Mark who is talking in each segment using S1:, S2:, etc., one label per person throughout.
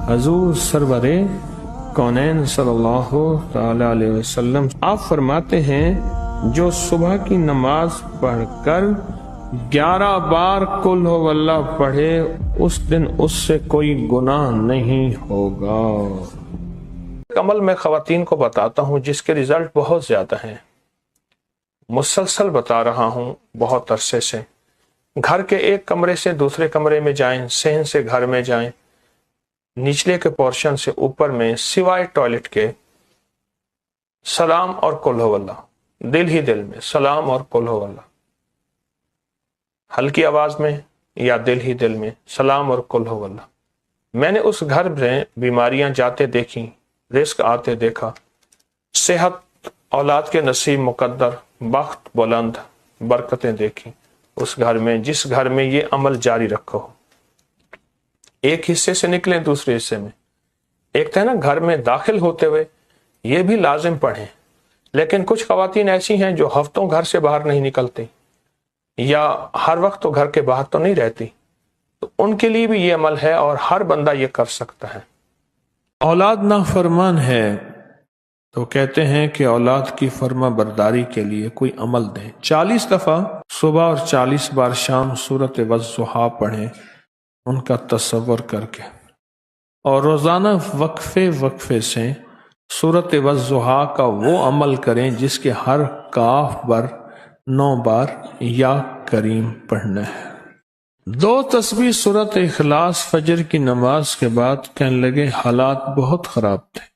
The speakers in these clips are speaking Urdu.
S1: حضور سرورِ کونین صلی اللہ تعالی علیہ وسلم آپ فرماتے ہیں جو صبح کی نماز پڑھ کر 11 بار قل ہو اللہ پڑھے اس دن اس سے کوئی گناہ نہیں ہوگا۔ عمل میں خواتین کو بتاتا ہوں جس کے رزلٹ بہت زیادہ ہیں، مسلسل بتا رہا ہوں بہت عرصے سے۔ گھر کے ایک کمرے سے دوسرے کمرے میں جائیں، صحن سے گھر میں جائیں، نچلے کے پورشن سے اوپر میں سوائے ٹوائلٹ کے سلام اور قل ہو اللہ، دل ہی دل میں سلام اور قل ہو اللہ، ہلکی آواز میں یا دل ہی دل میں سلام اور قل ہو اللہ۔ میں نے اس گھر میں بیماریاں جاتے دیکھیں، رزق آتے دیکھا، صحت اولاد کے نصیب مقدر، بخت بلند، برکتیں دیکھیں اس گھر میں جس گھر میں یہ عمل جاری رکھو۔ ایک حصے سے نکلیں دوسرے حصے میں، ایک تھا نا گھر میں داخل ہوتے ہوئے یہ بھی لازم پڑھیں، لیکن کچھ خواتین ایسی ہیں جو ہفتوں گھر سے باہر نہیں نکلتی یا ہر وقت تو گھر کے باہر تو نہیں رہتی، تو ان کے لیے بھی یہ عمل ہے اور ہر بندہ یہ کر سکتا ہے۔ اولاد نافرمان ہے تو کہتے ہیں کہ اولاد کی فرما برداری کے لیے کوئی عمل دیں، 40 دفعہ صبح اور 40 بار شام سورۃ والضحیٰ پڑھیں ان کا تصور کر کے، اور روزانہ وقفے وقفے سے سورۃ والضحیٰ کا وہ عمل کریں جس کے ہر کاف پر 9 بار یا کریم پڑھنا ہے۔ 2 تسبیح سورۃ اخلاص فجر کی نماز کے بعد کہنے لگے حالات بہت خراب تھے،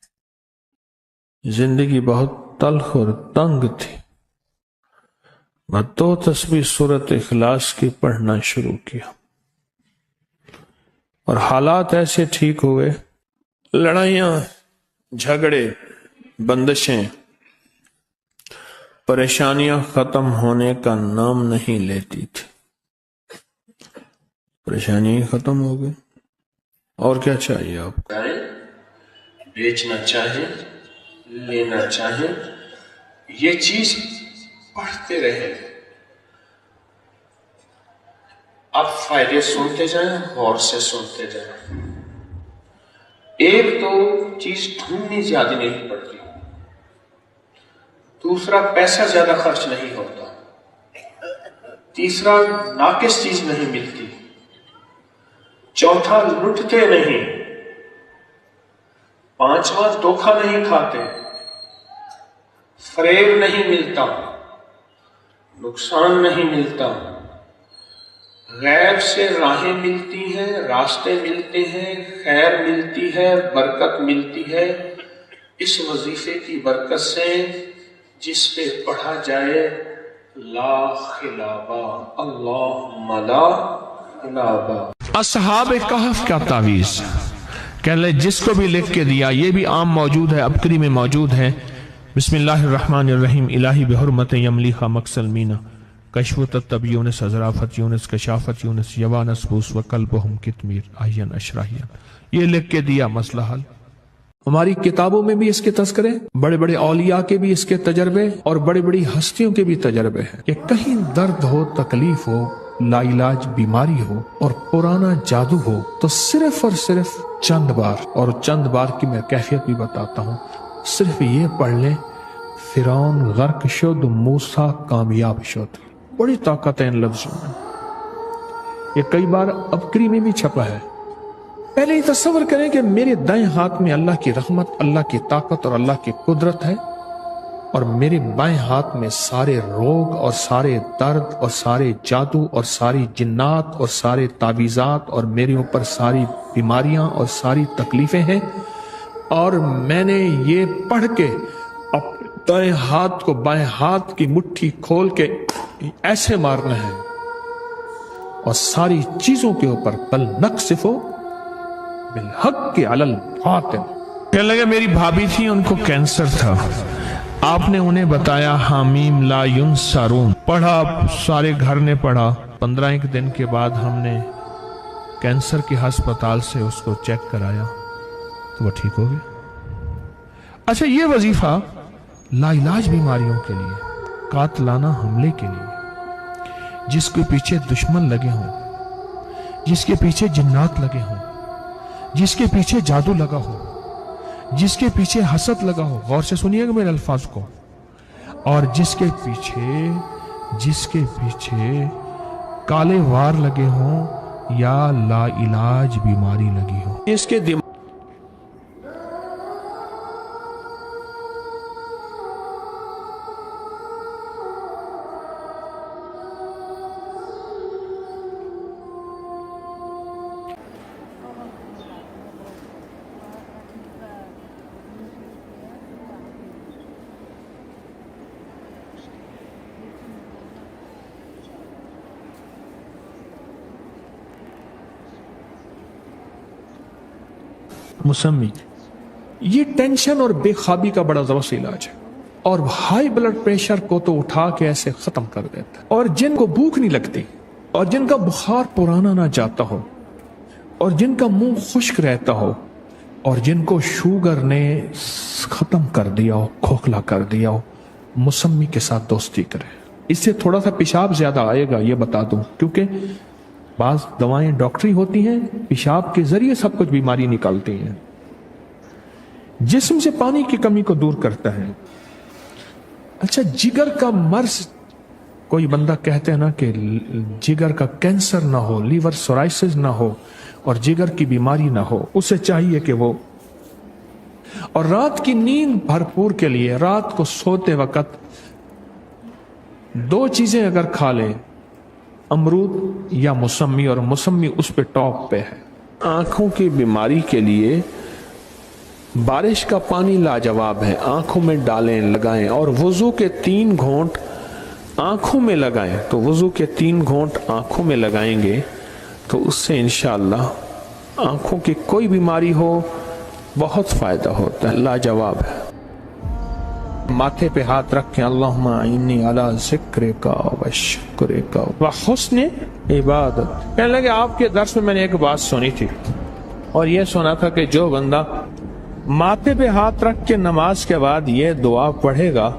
S1: زندگی بہت تلخ اور تنگ تھی، میں 2 تسبیح سورۃ اخلاص کی پڑھنا شروع کیا اور حالات ایسے ٹھیک ہوئے، لڑائیاں جھگڑے بندشیں پریشانیاں ختم ہونے کا نام نہیں لیتی تھی، پریشانیاں ختم ہو گئی۔ اور کیا چاہیے آپ کو؟ بیچنا چاہیں، لینا چاہیں، یہ چیز پڑھتے رہے، اب فائدے سنتے جائیں، غور سے سنتے جائیں۔ ایک تو چیز ڈھونڈنی زیادہ نہیں پڑتی، دوسرا پیسہ زیادہ خرچ نہیں ہوتا، تیسرا ناقص چیز نہیں ملتی، چوتھا لٹتے نہیں، پانچواں دھوکہ نہیں کھاتے، فریب نہیں ملتا، نقصان نہیں ملتا، غیب سے راہیں ملتی ہیں، راستے ملتے ہیں، خیر ملتی ہے، برکت ملتی ہے اس وظیفے کی برکت سے جس پہ پڑھا جائے لا خلابہ، اللہم لا خلابہ۔ اصحاب کہف کا تعویذ کہہ لے جس کو بھی لکھ کے دیا، یہ بھی عام موجود ہے، ابکری میں موجود ہے۔ بسم اللہ الرحمن الرحیم، الہی بحرمت یملی خامک سلمینہ، کشفت الطب یونس، حضرافت یونس، کشافت یونس، یوانس بوس وقلبہم کتمیر آہین اشراہین، یہ لکھ کے دیا، مسئلہ حل۔ ہماری کتابوں میں بھی اس کے تذکرے، بڑے بڑے اولیاء کے بھی اس کے تجربے اور بڑی بڑی ہستیوں کے بھی تجربے ہیں کہ کہیں درد ہو، تکلیف ہو، لا علاج بیماری ہو اور پرانا جادو ہو تو صرف اور صرف چند بار، اور چند بار کی میں کیفیت بھی بتاتا ہوں، صرف یہ پڑھ لیں، فرعون غرق شد، موسیٰ کامیاب شد۔ بڑی طاقت ہے ان لفظوں میں، یہ کئی بار ابکری میں بھی چھپا ہے۔ پہلے ہی تصور کریں کہ میرے دائیں ہاتھ میں اللہ کی رحمت، اللہ کی طاقت اور اللہ کی قدرت ہے، اور میرے بائیں ہاتھ میں سارے روگ اور سارے درد اور سارے جادو اور ساری جنات اور سارے تعویذات اور میرے اوپر ساری بیماریاں اور ساری تکلیفیں ہیں، اور میں نے یہ پڑھ کے اپنے دائیں ہاتھ کو بائیں ہاتھ کی مٹھی کھول کے ایسے مارنا ہے، اور ساری چیزوں کے اوپر بل نقصف بالحق علی الباطل۔ کہنے لگے میری بھابھی تھی، ان کو کینسر تھا، آپ نے انہیں بتایا حامیم لا ینصرون، پڑھا، سارے گھر نے پڑھا، 15 دن کے بعد ہم نے کینسر کے ہسپتال سے اس کو چیک کرایا تو وہ ٹھیک ہو گیا۔ اچھا، یہ وظیفہ لا علاج بیماریوں کے لیے، قاتلانہ حملے کے لیے، جس کے پیچھے دشمن لگے ہوں، جس کے پیچھے جنات لگے ہوں،
S2: جس کے پیچھے جادو لگا ہو، جس کے پیچھے حسد لگا ہو، غور سے سنیے گا میرے الفاظ کو، اور جس کے پیچھے کالے وار لگے ہوں یا لا علاج بیماری لگی ہو،
S1: اس کے دماغ
S2: مسمی، یہ ٹینشن اور بے خوابی کا بڑا زبردست علاج ہے، اور ہائی بلڈ پریشر کو تو اٹھا کے ایسے ختم کر دیتا ہے۔ اور جن کو بھوک نہیں لگتی، اور جن کا بخار پرانا نہ جاتا ہو، اور جن کا منہ خشک رہتا ہو، اور جن کو شوگر نے ختم کر دیا ہو، کھوکھلا کر دیا ہو، مسمی کے ساتھ دوستی کرے۔ اس سے تھوڑا سا پیشاب زیادہ آئے گا، یہ بتا دوں، کیونکہ بعض دوائیں ڈاکٹری ہوتی ہیں، پیشاب کے ذریعے سب کچھ بیماری نکالتی ہیں۔ جسم سے پانی کی کمی کو دور کرتا ہے۔ اچھا، جگر کا مرض، کوئی بندہ کہتے ہیں نا کہ جگر کا کینسر نہ ہو، لیور سورائسس نہ ہو، اور جگر کی بیماری نہ ہو، اسے چاہیے کہ وہ، اور رات کی نیند بھرپور کے لیے رات کو سوتے وقت 2 چیزیں اگر کھا لے، امرود یا مسمی، اور مسمی اس پہ ٹاپ پہ ہے۔
S1: آنکھوں کی بیماری کے لیے بارش کا پانی لاجواب ہے، آنکھوں میں ڈالیں، لگائیں، اور وضو کے 3 گھونٹ آنکھوں میں لگائیں، تو وضو کے 3 گھونٹ آنکھوں میں لگائیں گے تو اس سے انشاءاللہ آنکھوں کی کوئی بیماری ہو بہت فائدہ ہوتا ہے، لاجواب ہے۔
S2: ماتھے پہ ہاتھ رکھیں، اللہم اعنی علی ذکرک و شکرک و حسن عبادت۔ کہنے لگے آپ کے درس میں نے ایک بات سنی تھی، اور یہ سنا تھا کہ جو بندہ ماتھے پہ ہاتھ رکھ کے نماز کے بعد یہ دعا پڑھے گا،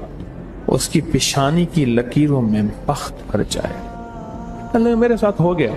S2: اس کی پیشانی کی لکیروں میں بخت بھر جائے۔ کہنے لگے میرے ساتھ ہو گیا۔